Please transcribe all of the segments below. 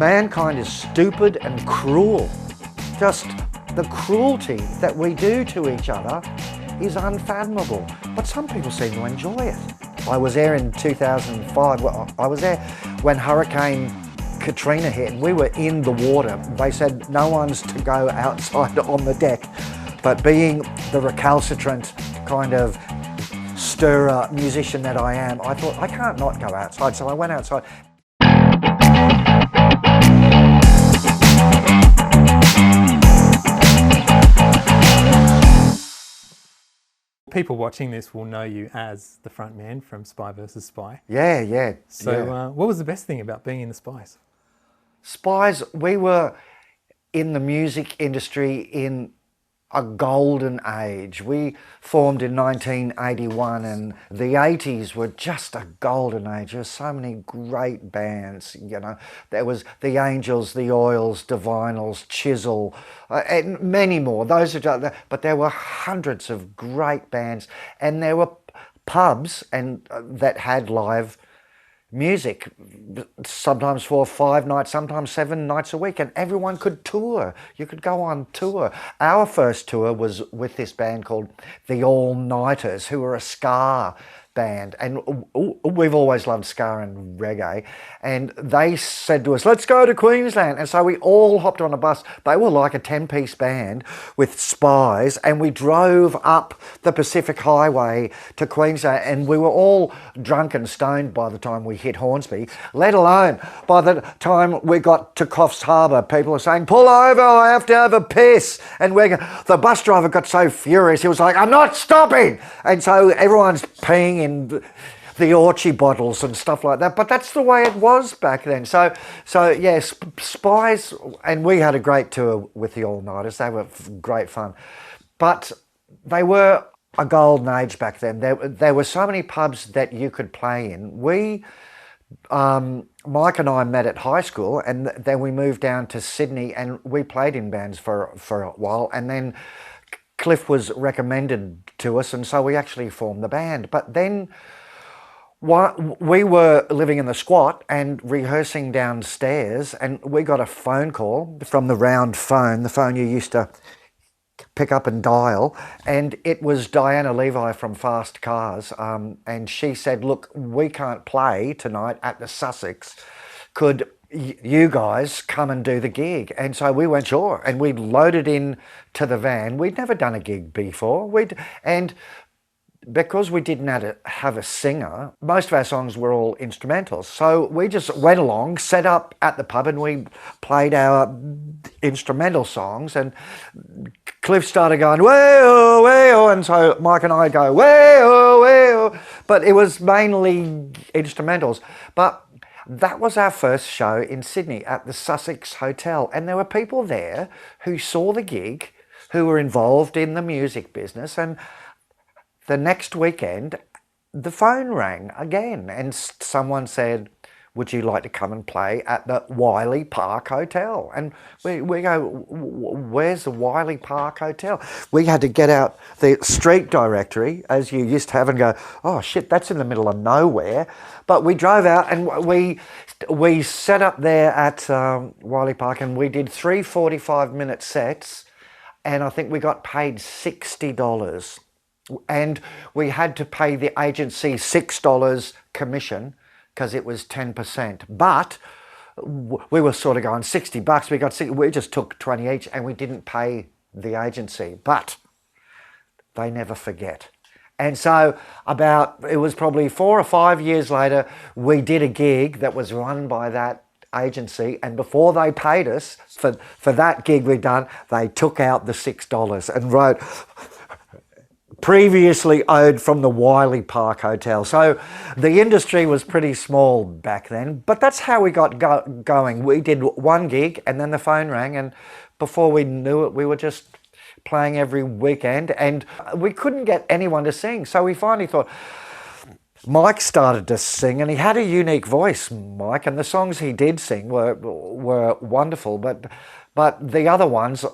mankind is stupid and cruel. Just the cruelty that we do to each other is unfathomable. But some people seem to enjoy it. I was there in 2005. I was there when Hurricane Katrina hit, and we were in the water. They said no one's to go outside on the deck. But being the recalcitrant kind of stirrer musician that I am, I thought I can't not go outside, so I went outside. People watching this will know you as the front man from Spy vs. Spy. Yeah. So what was the best thing about being in the Spies? Spies, we were in the music industry in a golden age. We formed in 1981, and the 80s were just a golden age. There were so many great bands, you know. There was the Angels, the Oils, Divinals, Chisel, and many more. Those are just, but there were hundreds of great bands, and there were pubs and that had live music, sometimes 4 or 5 nights, sometimes 7 nights a week, and everyone could tour. You could go on tour. Our first tour was with this band called the All Nighters, who were a ska band, and we've always loved ska and reggae, and they said to us, let's go to Queensland. And so we all hopped on a bus. They were like a 10-piece band with Spies, and we drove up the Pacific Highway to Queensland, and we were all drunk and stoned by the time we hit Hornsby, let alone by the time we got to Coffs Harbour. People were saying, pull over, I have to have a piss. And the bus driver got so furious, he was like, I'm not stopping. And so everyone's peeing in the Orchie bottles and stuff like that, but that's the way it was back then. So yeah, Spies, and we had a great tour with the All Nighters. They were great fun, but they were a golden age back then. There were so many pubs that you could play in. Mike and I met at high school, and then we moved down to Sydney, and we played in bands for a while, and then Cliff was recommended to us, and so we actually formed the band. But then we were living in the squat and rehearsing downstairs, and we got a phone call from the round phone, the phone you used to pick up and dial, and it was Diana Levi from Fast Cars, and she said, look, we can't play tonight at the Sussex. Could you guys come and do the gig? And so we went, sure, and we loaded in to the van. We'd never done a gig before, and because we didn't have a singer, most of our songs were all instrumentals. So we just went along, set up at the pub, and we played our instrumental songs, and Cliff started going, way-oh, way-oh, and so Mike and I go, way-oh, way-oh, but it was mainly instrumentals. But that was our first show in Sydney at the Sussex Hotel, and there were people there who saw the gig, who were involved in the music business, and the next weekend the phone rang again, and someone said, would you like to come and play at the Wiley Park Hotel? And we go, where's the Wiley Park Hotel? We had to get out the street directory, as you used to have, and go, oh shit, that's in the middle of nowhere. But we drove out, and we set up there at Wiley Park, and we did 3 45-minute sets, and I think we got paid $60. And we had to pay the agency $6 commission, because it was 10%. But we were sort of going $60. We just took 20 each, and we didn't pay the agency. But they never forget. And so it was probably 4 or 5 years later, we did a gig that was run by that agency, and before they paid us for that gig we'd done, they took out the $6 and wrote, previously owed from the Wiley Park Hotel. So the industry was pretty small back then, but that's how we got going. We did one gig, and then the phone rang, and before we knew it, we were just playing every weekend, and we couldn't get anyone to sing. So we finally thought, Mike started to sing, and he had a unique voice, Mike, and the songs he did sing were wonderful, but the other ones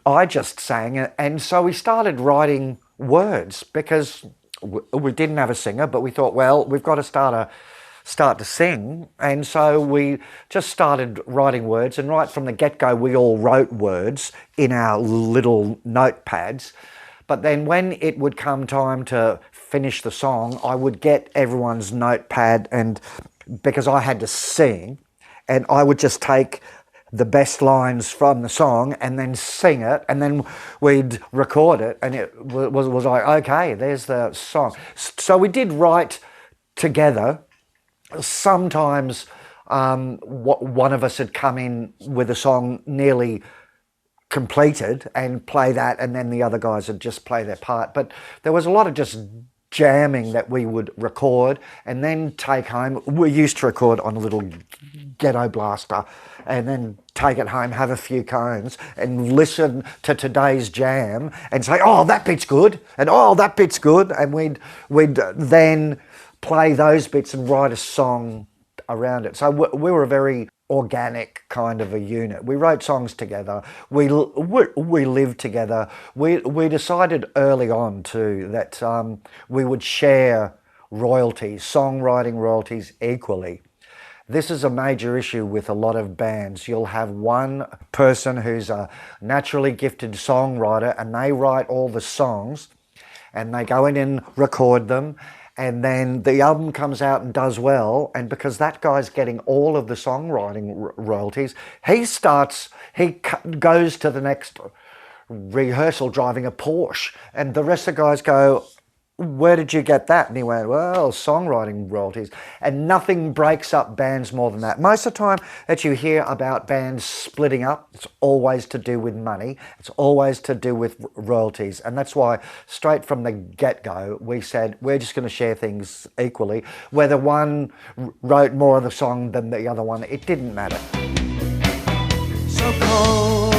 I just sang, and so we started writing words, because we didn't have a singer, but we thought, well, we've got to start start to sing. And so we just started writing words, and right from the get-go we all wrote words in our little notepads. But then when it would come time to finish the song, I would get everyone's notepad, and because I had to sing, and I would just take the best lines from the song and then sing it, and then we'd record it, and it was like, okay, there's the song. So we did write together. Sometimes one of us had come in with a song nearly completed and play that, and then the other guys would just play their part. But there was a lot of just jamming that we would record and then take home. We used to record on a little ghetto blaster and then take it home, have a few cones and listen to today's jam and say, oh, that bit's good, and oh, that bit's good, and we'd then play those bits and write a song around it. So we were a very organic kind of a unit. We wrote songs together. We lived together. We decided early on too that we would share royalties, songwriting royalties equally. This is a major issue with a lot of bands. You'll have one person who's a naturally gifted songwriter, and they write all the songs and they go in and record them, and then the album comes out and does well, and because that guy's getting all of the songwriting royalties, he goes to the next rehearsal driving a Porsche, and the rest of the guys go, where did you get that? And he went, well, songwriting royalties. And nothing breaks up bands more than that. Most of the time that you hear about bands splitting up, it's always to do with money. It's always to do with royalties. And that's why straight from the get-go, we said, we're just going to share things equally. Whether one wrote more of the song than the other one, it didn't matter. So cold,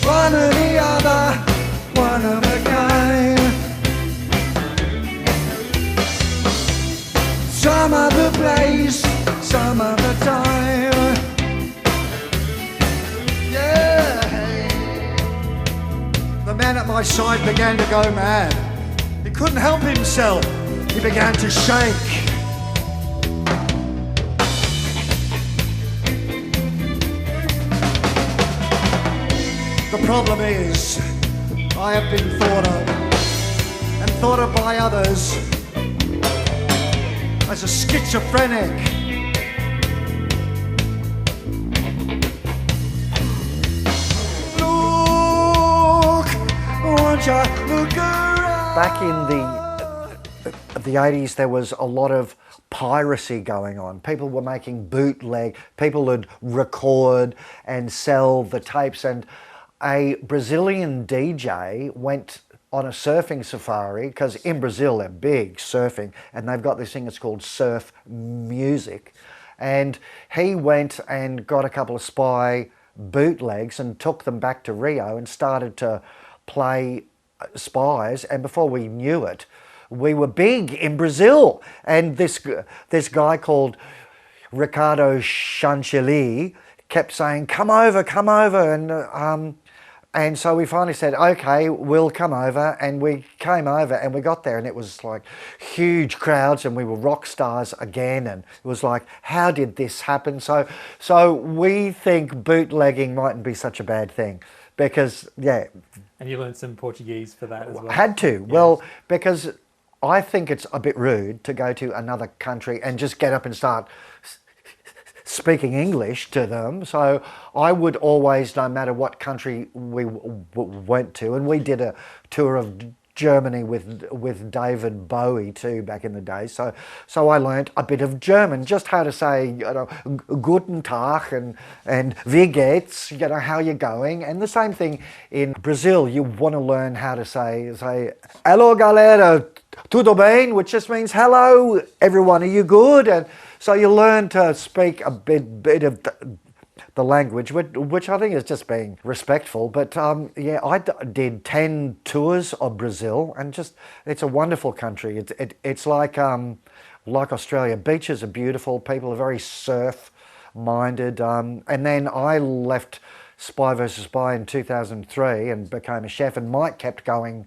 one or the other, one of a kind. Some of the place, some of the time. Yeah. The man at my side began to go mad. He couldn't help himself. He began to shake. The problem is, I have been thought of, and thought of by others, as a schizophrenic. Look, won't you look around? Back in the 80s, there was a lot of piracy going on. People were making bootleg, people would record and sell the tapes, and a Brazilian DJ went on a surfing safari, because in Brazil they're big surfing, and they've got this thing that's called surf music. And he went and got a couple of Spy bootlegs and took them back to Rio and started to play Spies, and before we knew it, we were big in Brazil. And this guy called Ricardo Chanchilli kept saying, come over, and so we finally said, okay, we'll come over, and we came over and we got there, and it was like huge crowds, and we were rock stars again, and it was like, how did this happen? So we think bootlegging mightn't be such a bad thing, because, yeah. And you learned some Portuguese for that as well? Had to. Yeah. Well, because I think it's a bit rude to go to another country and just get up and start speaking English to them. So I would always, no matter what country we went to, and we did a tour of Germany with David Bowie too back in the day. So I learnt a bit of German, just how to say, you know, Guten Tag and Wie geht's, you know, how you're going. And the same thing in Brazil, you want to learn how to say Hello galera, tudo bem, which just means hello everyone, are you good? And so you learn to speak a bit of the language, which I think is just being respectful. But yeah, I did 10 tours of Brazil, and just, it's a wonderful country. It's like Australia. Beaches are beautiful, people are very surf-minded. And then I left Spy vs. Spy in 2003 and became a chef, and Mike kept going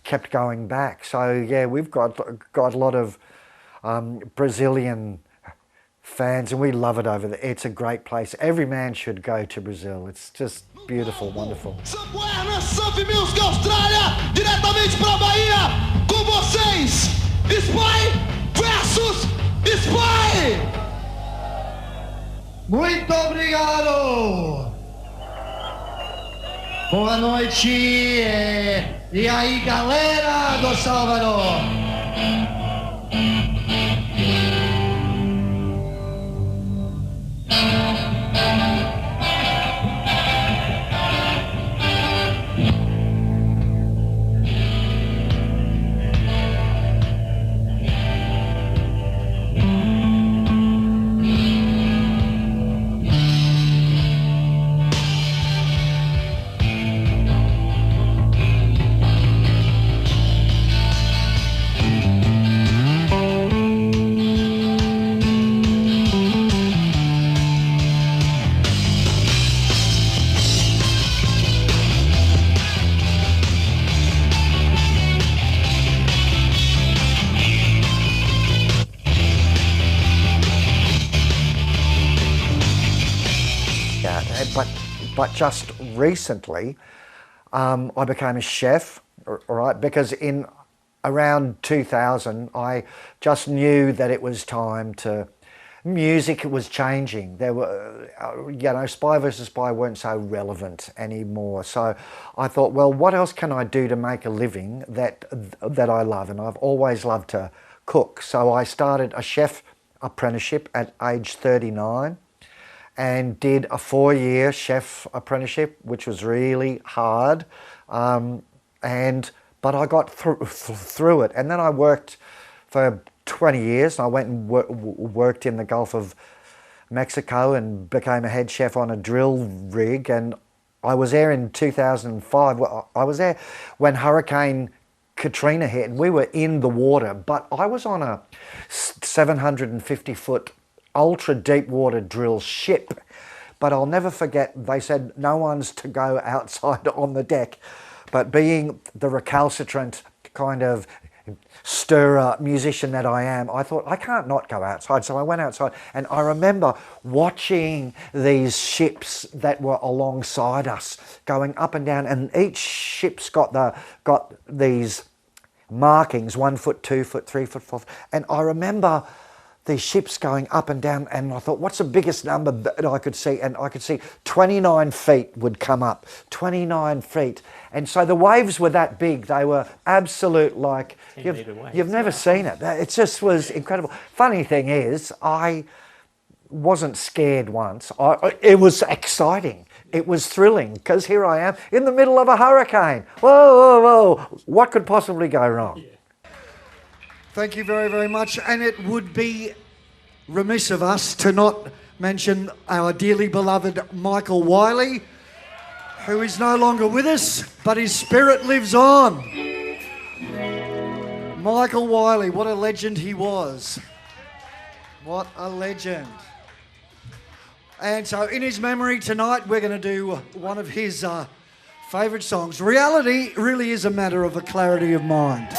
kept going back. So yeah, we've got a lot of Brazilian fans, and we love it over there. It's a great place. Every man should go to Brazil. It's just beautiful, wonderful. Surf Music Austrália, diretamente para Bahia, com vocês, Spy versus Spy. Muito obrigado! Boa noite! E aí, galera do Salvador! But just recently, I became a chef, all right, because in around 2000, I just knew that it was time to, music was changing. There were, you know, Spy versus Spy weren't so relevant anymore. So I thought, well, what else can I do to make a living that I love? And I've always loved to cook. So I started a chef apprenticeship at age 39. And did a 4-year chef apprenticeship, which was really hard, but I got through it. And then I worked for 20 years. I went and worked in the Gulf of Mexico and became a head chef on a drill rig. And I was there in 2005. I was there when Hurricane Katrina hit, and we were in the water. But I was on a 750-foot ultra deep water drill ship, but I'll never forget, they said no one's to go outside on the deck, but being the recalcitrant kind of stirrer musician that I am, I thought I can't not go outside. So I went outside, and I remember watching these ships that were alongside us going up and down, and each ship's got these markings, 1 foot, 2 foot, 3 foot, 4 foot, and I remember these ships going up and down, and I thought, what's the biggest number that I could see? And I could see 29 feet would come up, 29 feet. And so the waves were that big. They were absolute, like, you've never seen it. It just was incredible. Funny thing is, I wasn't scared once. It was exciting. It was thrilling, because here I am in the middle of a hurricane. Whoa, whoa, whoa. What could possibly go wrong? Yeah. Thank you very, very much. And it would be remiss of us to not mention our dearly beloved Michael Wiley, who is no longer with us, but his spirit lives on. Michael Wiley, what a legend he was. What a legend. And so in his memory tonight, we're going to do one of his favourite songs. Reality really is a matter of a clarity of mind.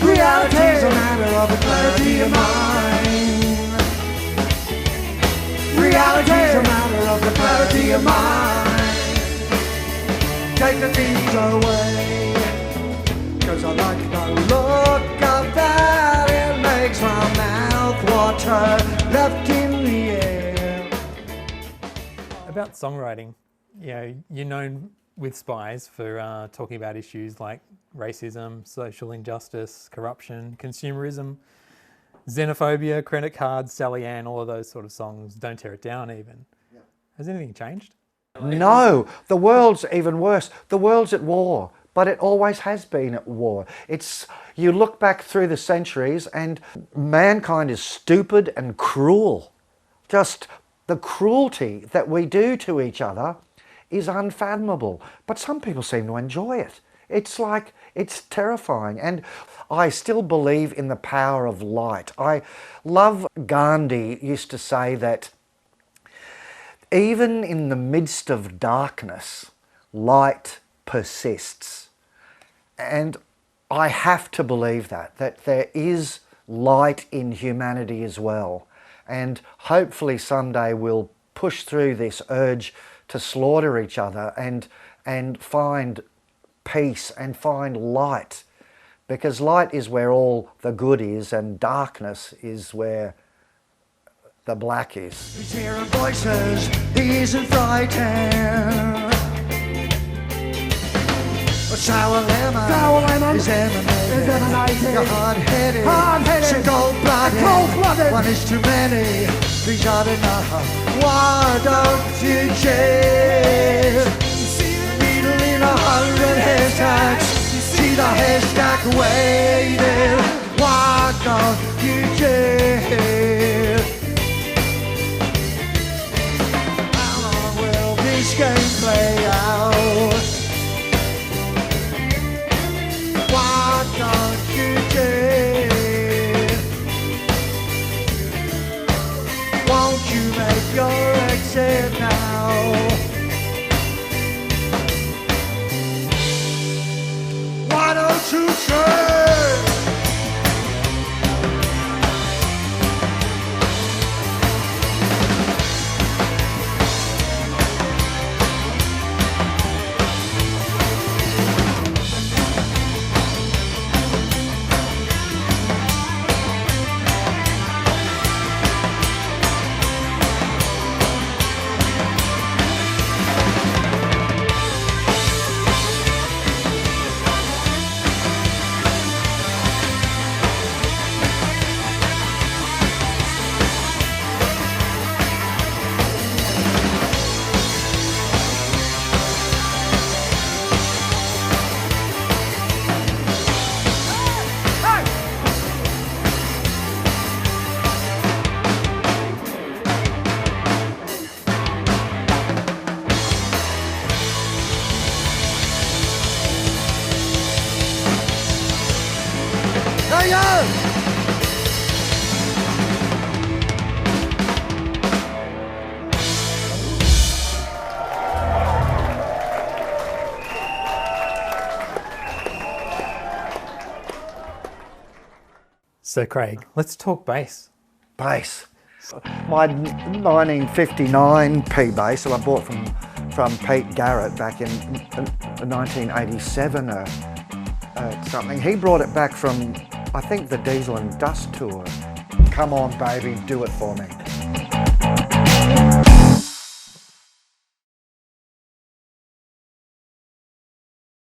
Reality's a matter of a clarity of mind. Reality's a matter of the clarity of mind. Take the things away, 'cause I like the look of that. It makes my mouth water, left in the About songwriting, you're known with Spies for talking about issues like racism, social injustice, corruption, consumerism, xenophobia, credit cards, Sally Ann, all of those sort of songs. Don't Tear It Down even. Yeah. Has anything changed? No, the world's even worse. The world's at war, but it always has been at war. You look back through the centuries and mankind is stupid and cruel. Just the cruelty that we do to each other is unfathomable. But some people seem to enjoy it. It's terrifying. And I still believe in the power of light. I love Gandhi used to say that even in the midst of darkness, light persists. And I have to believe that there is light in humanity as well. And hopefully someday we'll push through this urge to slaughter each other and find peace and find light. Because light is where all the good is and darkness is where the black is. He's hearing voices, he isn't frightened. A sour lemon is emanating. You're hard-headed, so cold-blooded. One is too many, three's not enough. Why don't you change? You see the needle in 100 haystacks. You see the haystack waiting. Why don't you change? How long will this game play out? Why don't you care? Won't you make your exit now? Why don't you turn? So Craig, let's talk bass. Bass. My 1959 P bass that I bought from Pete Garrett back in 1987 or something. He brought it back from, I think, the Diesel and Dust tour. Come on, baby, do it for me.